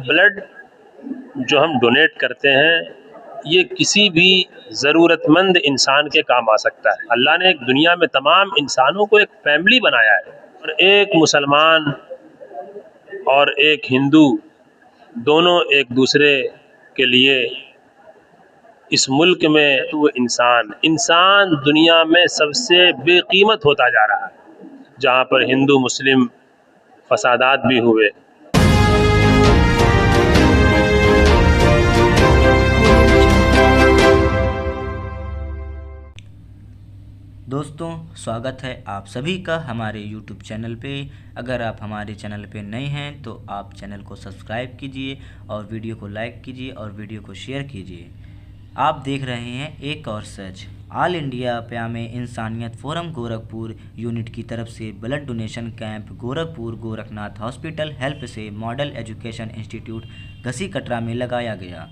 Blood جو ہم donate کرتے ہیں یہ کسی بھی ضرورت مند انسان کے کام آ سکتا ہے. اللہ نے ایک دنیا میں تمام انسانوں کو ایک فیملی بنایا ہے، اور ایک مسلمان اور ایک ہندو دونوں ایک دوسرے کے لیے اس ملک میں وہ انسان دنیا میں سب سے بے قیمت ہوتا جا رہا ہے. جہاں پر ہندو مسلم فسادات بھی ہوئے. دوستوں، سواگت ہے آپ سبھی کا ہمارے یوٹیوب چینل پہ. اگر آپ ہمارے چینل پہ نئے ہیں تو آپ چینل کو سبسکرائب کیجئے اور ویڈیو کو لائک کیجئے اور ویڈیو کو شیئر کیجئے. آپ دیکھ رہے ہیں ایک اور سچ. آل انڈیا پیام انسانیت فورم گورکھپور یونٹ کی طرف سے blood donation camp Gorakhpur Gorakhnath hospital help سے model education institute Gasi Katra میں لگایا گیا،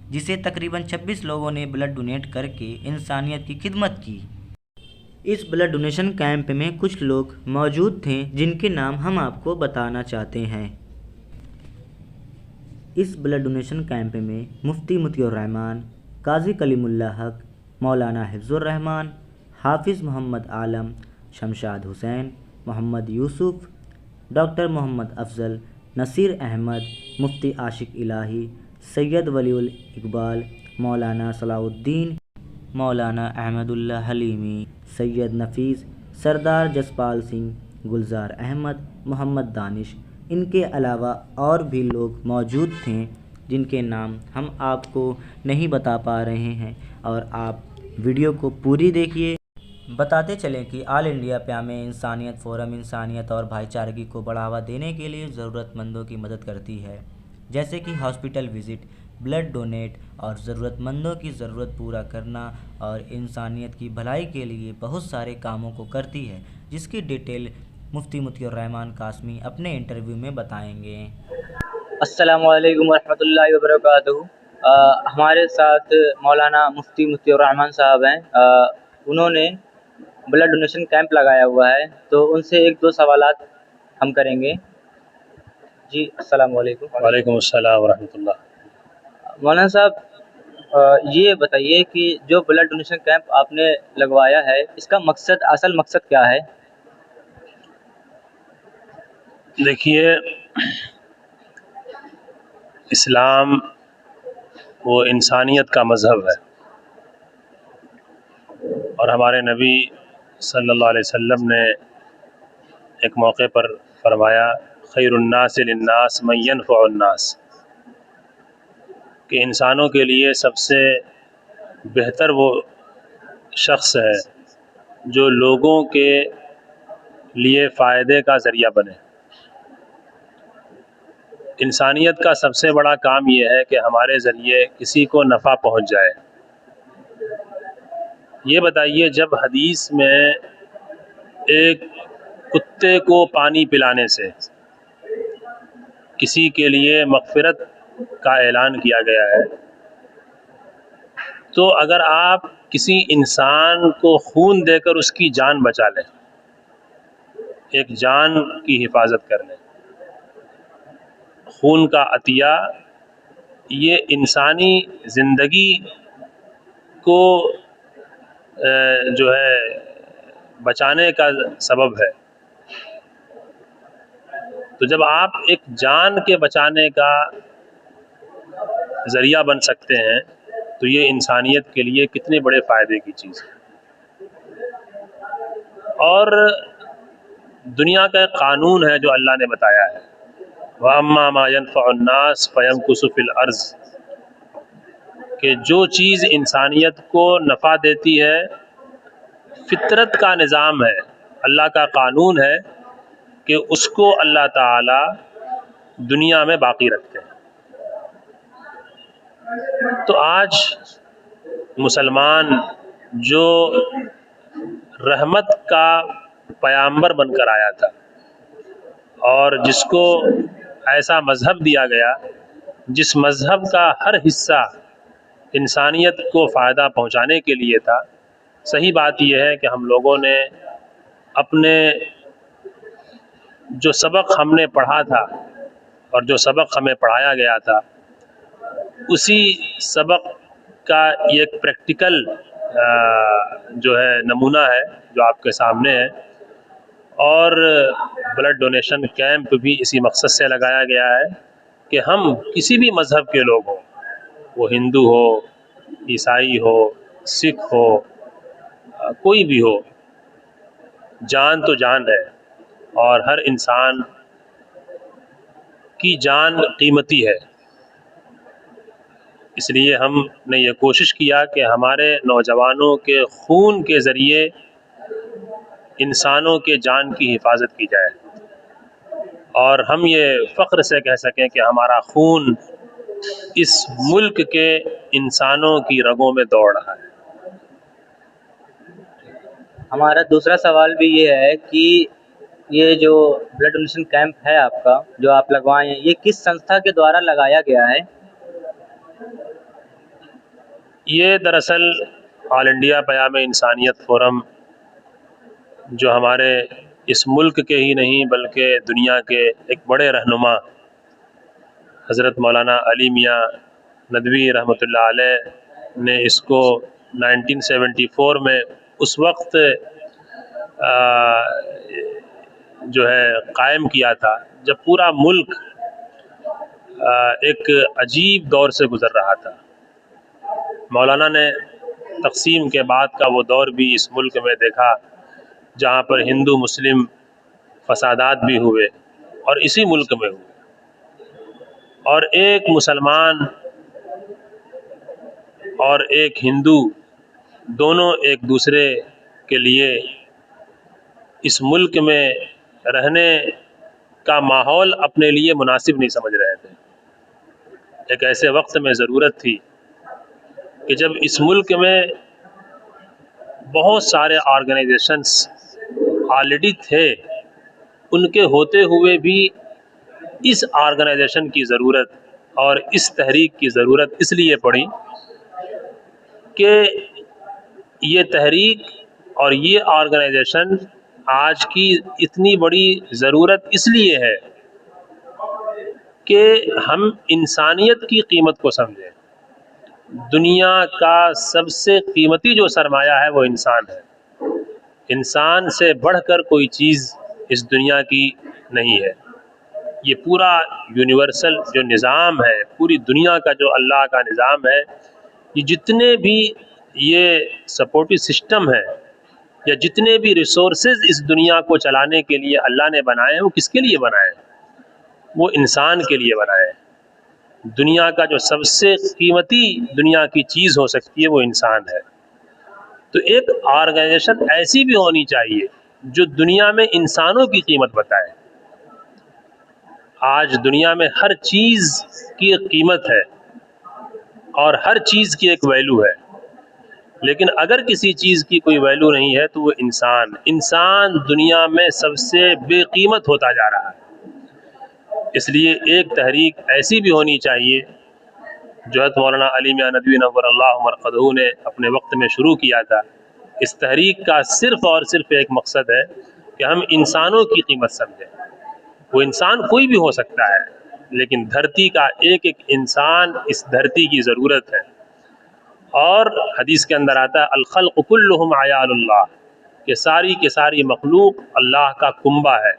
جسے تقریباً 26 لوگوں نے بلڈ ڈونیٹ کر کے انسانیت کی خدمت کی. اس بلڈ ڈونیشن کیمپ میں کچھ لوگ موجود تھے جن کے نام ہم آپ کو بتانا چاہتے ہیں. اس بلڈ ڈونیشن کیمپ میں مفتی مطیع الرحمان، قاضی کلیم اللہ حق، مولانا حفظ الرحمان، حافظ محمد عالم، شمشاد حسین، محمد یوسف، ڈاکٹر محمد افضل، نصیر احمد، مفتی عاشق الہی، سید ولی الاقبال، مولانا صلاح الدین، مولانا احمد اللہ حلیمی، سید نفیس، سردار جسپال سنگھ، گلزار احمد، محمد دانش. ان کے علاوہ اور بھی لوگ موجود تھے جن کے نام ہم آپ کو نہیں بتا پا رہے ہیں، اور آپ ویڈیو کو پوری دیکھیے. بتاتے چلیں کہ آل انڈیا پیام انسانیت فورم انسانیت اور بھائی چارگی کو بڑھاوا دینے کے لیے ضرورت مندوں کی مدد کرتی ہے، جیسے کہ ہاسپٹل وزٹ، بلڈ ڈونیٹ اور ضرورت مندوں کی ضرورت پورا کرنا، اور انسانیت کی بھلائی کے لیے بہت سارے کاموں کو کرتی ہے، جس کی ڈیٹیل مفتی مطیع الرحمان قاسمی اپنے انٹرویو میں بتائیں گے. السلام علیکم ورحمۃ اللہ وبرکاتہ. ہمارے ساتھ مولانا مفتی مطیع الرحمان صاحب ہیں. انہوں نے بلڈ ڈونیشن کیمپ لگایا ہوا ہے، تو ان سے ایک دو سوالات ہم کریں گے. جی السلام علیکم. وعلیکم السلام ورحمۃ اللہ. مولانا صاحب، یہ بتائیے کہ جو بلڈ ڈونیشن کیمپ آپ نے لگوایا ہے، اس کا اصل مقصد کیا ہے؟ دیکھیے، اسلام وہ انسانیت کا مذہب ہے، اور ہمارے نبی صلی اللہ علیہ وسلم نے ایک موقع پر فرمایا خیر الناس للناس من ينفع الناس، کہ انسانوں کے لیے سب سے بہتر وہ شخص ہے جو لوگوں کے لیے فائدے کا ذریعہ بنے. انسانیت کا سب سے بڑا کام یہ ہے کہ ہمارے ذریعے کسی کو نفع پہنچ جائے. یہ بتائیے، جب حدیث میں ایک کتے کو پانی پلانے سے کسی کے لیے مغفرت کا اعلان کیا گیا ہے، تو اگر آپ کسی انسان کو خون دے کر اس کی جان بچا لیں، ایک جان کی حفاظت کر لیں، خون کا عطیہ یہ انسانی زندگی کو جو ہے بچانے کا سبب ہے. تو جب آپ ایک جان کے بچانے کا ذریعہ بن سکتے ہیں تو یہ انسانیت کے لیے کتنے بڑے فائدے کی چیز ہے. اور دنیا کا ایک قانون ہے جو اللہ نے بتایا ہے، وَأَمَّا مَا يَنْفَعُ النَّاسَ فَيَمْكُثُ فِي الْأَرْضِ، کہ جو چیز انسانیت کو نفع دیتی ہے، فطرت کا نظام ہے، اللہ کا قانون ہے کہ اس کو اللہ تعالی دنیا میں باقی رکھتے ہیں. تو آج مسلمان جو رحمت کا پیامبر بن کر آیا تھا، اور جس کو ایسا مذہب دیا گیا جس مذہب کا ہر حصہ انسانیت کو فائدہ پہنچانے کے لیے تھا، صحیح بات یہ ہے کہ ہم لوگوں نے اپنے جو سبق ہم نے پڑھا تھا اور جو سبق ہمیں پڑھایا گیا تھا اسی سبق کا یہ ایک پریکٹیکل جو ہے نمونہ ہے جو آپ کے سامنے ہے. اور بلڈ ڈونیشن کیمپ بھی اسی مقصد سے لگایا گیا ہے کہ ہم کسی بھی مذہب کے لوگ ہوں، وہ ہندو ہو، عیسائی ہو، سکھ ہو، کوئی بھی ہو، جان تو جان ہے اور ہر انسان کی جان قیمتی ہے. اس لیے ہم نے یہ کوشش کیا کہ ہمارے نوجوانوں کے خون کے ذریعے انسانوں کے جان کی حفاظت کی جائے اور ہم یہ فخر سے کہہ سکیں کہ ہمارا خون اس ملک کے انسانوں کی رگوں میں دوڑ رہا ہے. ہمارا دوسرا سوال بھی یہ ہے کہ یہ جو بلڈ ڈونیشن کیمپ ہے آپ کا جو آپ لگوائے ہیں، یہ کس سنستھا کے دوارا لگایا گیا ہے؟ یہ دراصل آل انڈیا پیام انسانیت فورم جو ہمارے اس ملک کے ہی نہیں بلکہ دنیا کے ایک بڑے رہنما حضرت مولانا علی میاں ندوی رحمۃ اللہ علیہ نے اس کو 1974 میں اس وقت جو ہے قائم کیا تھا جب پورا ملک ایک عجیب دور سے گزر رہا تھا. مولانا نے تقسیم کے بعد کا وہ دور بھی اس ملک میں دیکھا جہاں پر ہندو مسلم فسادات بھی ہوئے اور اسی ملک میں ہوئے، اور ایک مسلمان اور ایک ہندو دونوں ایک دوسرے کے لیے اس ملک میں رہنے کا ماحول اپنے لیے مناسب نہیں سمجھ رہے تھے. ایک ایسے وقت میں ضرورت تھی کہ جب اس ملک میں بہت سارے آرگنائزیشنز آلریڈی تھے، ان کے ہوتے ہوئے بھی اس آرگنائزیشن کی ضرورت اور اس تحریک کی ضرورت اس لیے پڑی کہ یہ تحریک اور یہ آرگنائزیشن آج کی اتنی بڑی ضرورت اس لیے ہے کہ ہم انسانیت کی قیمت کو سمجھیں. دنیا کا سب سے قیمتی جو سرمایہ ہے وہ انسان ہے. انسان سے بڑھ کر کوئی چیز اس دنیا کی نہیں ہے. یہ پورا یونیورسل جو نظام ہے، پوری دنیا کا جو اللہ کا نظام ہے، یہ جتنے بھی یہ سپورٹو سسٹم ہے یا جتنے بھی ریسورسز اس دنیا کو چلانے کے لیے اللہ نے بنائے ہیں، وہ کس کے لیے بنائے ہیں؟ وہ انسان کے لیے بنائے ہیں. دنیا کا جو سب سے قیمتی دنیا کی چیز ہو سکتی ہے وہ انسان ہے. تو ایک آرگنائزیشن ایسی بھی ہونی چاہیے جو دنیا میں انسانوں کی قیمت بتائے. آج دنیا میں ہر چیز کی ایک قیمت ہے اور ہر چیز کی ایک ویلیو ہے، لیکن اگر کسی چیز کی کوئی ویلیو نہیں ہے تو وہ انسان دنیا میں سب سے بے قیمت ہوتا جا رہا ہے. اس لیے ایک تحریک ایسی بھی ہونی چاہیے جو حضرت مولانا علی میاں ندوی نور اللہ مرقدہ نے اپنے وقت میں شروع کیا تھا. اس تحریک کا صرف اور صرف ایک مقصد ہے کہ ہم انسانوں کی قیمت سمجھیں. وہ انسان کوئی بھی ہو سکتا ہے، لیکن دھرتی کا ایک ایک انسان اس دھرتی کی ضرورت ہے. اور حدیث کے اندر آتا ہے الخلق کلہم عیال اللہ، کہ ساری مخلوق اللہ کا کنبہ ہے.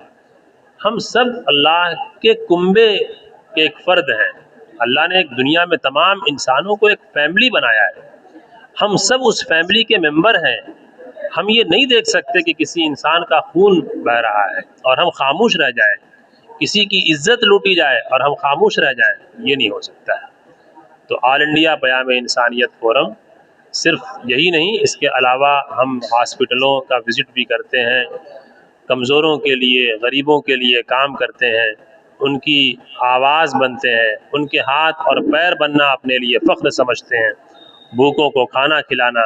ہم سب اللہ کے کنبے کے ایک فرد ہیں. اللہ نے ایک دنیا میں تمام انسانوں کو ایک فیملی بنایا ہے. ہم سب اس فیملی کے ممبر ہیں. ہم یہ نہیں دیکھ سکتے کہ کسی انسان کا خون بہہ رہا ہے اور ہم خاموش رہ جائیں، کسی کی عزت لوٹی جائے اور ہم خاموش رہ جائیں. یہ نہیں ہو سکتا ہے. تو آل انڈیا پیام انسانیت فورم صرف یہی نہیں، اس کے علاوہ ہم ہاسپٹلوں کا وزٹ بھی کرتے ہیں، کمزوروں کے لیے، غریبوں کے لیے کام کرتے ہیں، ان کی آواز بنتے ہیں، ان کے ہاتھ اور پیر بننا اپنے لیے فخر سمجھتے ہیں. بھوکوں کو کھانا کھلانا،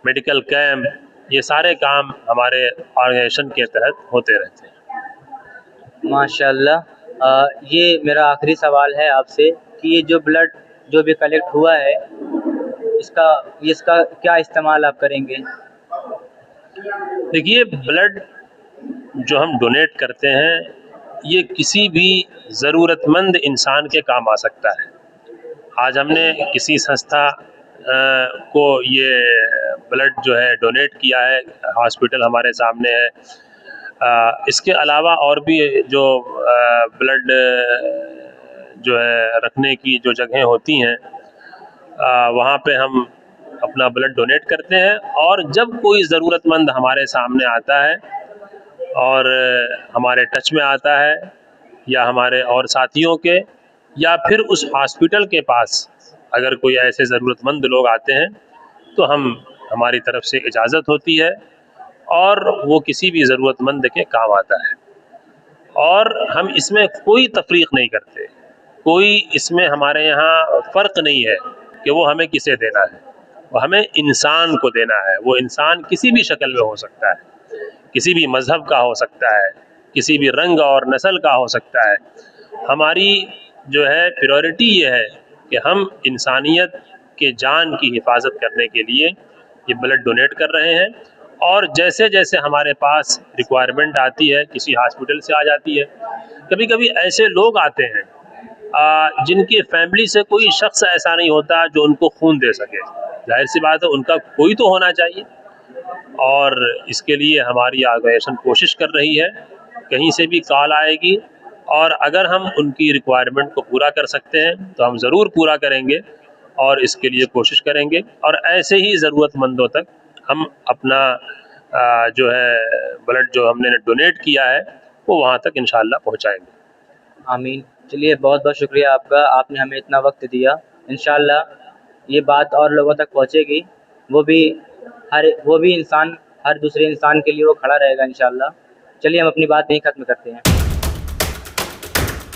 میڈیکل کیمپ، یہ سارے کام ہمارے آرگنائزیشن کے تحت ہوتے رہتے ہیں. ماشاء اللہ. یہ میرا آخری سوال ہے آپ سے کہ یہ جو بلڈ جو بھی کلیکٹ ہوا ہے اس کا کیا استعمال آپ کریں گے؟ دیکھیے، بلڈ جو ہم ڈونیٹ کرتے ہیں یہ کسی بھی ضرورت مند انسان کے کام آ سکتا ہے. آج ہم نے کسی سنستھا کو یہ بلڈ جو ہے ڈونیٹ کیا ہے، ہاسپٹل ہمارے سامنے ہے. اس کے علاوہ اور بھی جو بلڈ جو ہے رکھنے کی جو جگہیں ہوتی ہیں وہاں پہ ہم اپنا بلڈ ڈونیٹ کرتے ہیں. اور جب کوئی ضرورت مند ہمارے سامنے آتا ہے اور ہمارے ٹچ میں آتا ہے یا ہمارے اور ساتھیوں کے یا پھر اس ہاسپٹل کے پاس اگر کوئی ایسے ضرورت مند لوگ آتے ہیں تو ہماری طرف سے اجازت ہوتی ہے اور وہ کسی بھی ضرورت مند کے کام آتا ہے. اور ہم اس میں کوئی تفریق نہیں کرتے، کوئی اس میں ہمارے یہاں فرق نہیں ہے کہ وہ ہمیں کسے دینا ہے. وہ ہمیں انسان کو دینا ہے. وہ انسان کسی بھی شکل میں ہو سکتا ہے، کسی بھی مذہب کا ہو سکتا ہے، کسی بھی رنگ اور نسل کا ہو سکتا ہے. ہماری جو ہے پریورٹی یہ ہے کہ ہم انسانیت کے جان کی حفاظت کرنے کے لیے یہ بلڈ ڈونیٹ کر رہے ہیں. اور جیسے جیسے ہمارے پاس ریکوائرمنٹ آتی ہے، کسی ہاسپٹل سے آ جاتی ہے، کبھی کبھی ایسے لوگ آتے ہیں جن کی فیملی سے کوئی شخص ایسا نہیں ہوتا جو ان کو خون دے سکے. ظاہر سی بات ہے ان کا کوئی تو ہونا چاہیے، اور اس کے لیے ہماری آرگنائزیشن کوشش کر رہی ہے. کہیں سے بھی کال آئے گی اور اگر ہم ان کی ریکوائرمنٹ کو پورا کر سکتے ہیں تو ہم ضرور پورا کریں گے اور اس کے لیے کوشش کریں گے. اور ایسے ہی ضرورت مندوں تک ہم اپنا جو ہے بلڈ جو ہم نے ڈونیٹ کیا ہے وہ وہاں تک انشاءاللہ پہنچائیں گے. آمین. چلیے بہت بہت شکریہ آپ کا، آپ نے ہمیں اتنا وقت دیا. انشاءاللہ یہ بات اور لوگوں تک پہنچے گی، وہ بھی انسان ہر دوسرے انسان کے لیے وہ کھڑا رہے گا انشاءاللہ. چلیے ہم اپنی بات یہیں ختم کرتے ہیں.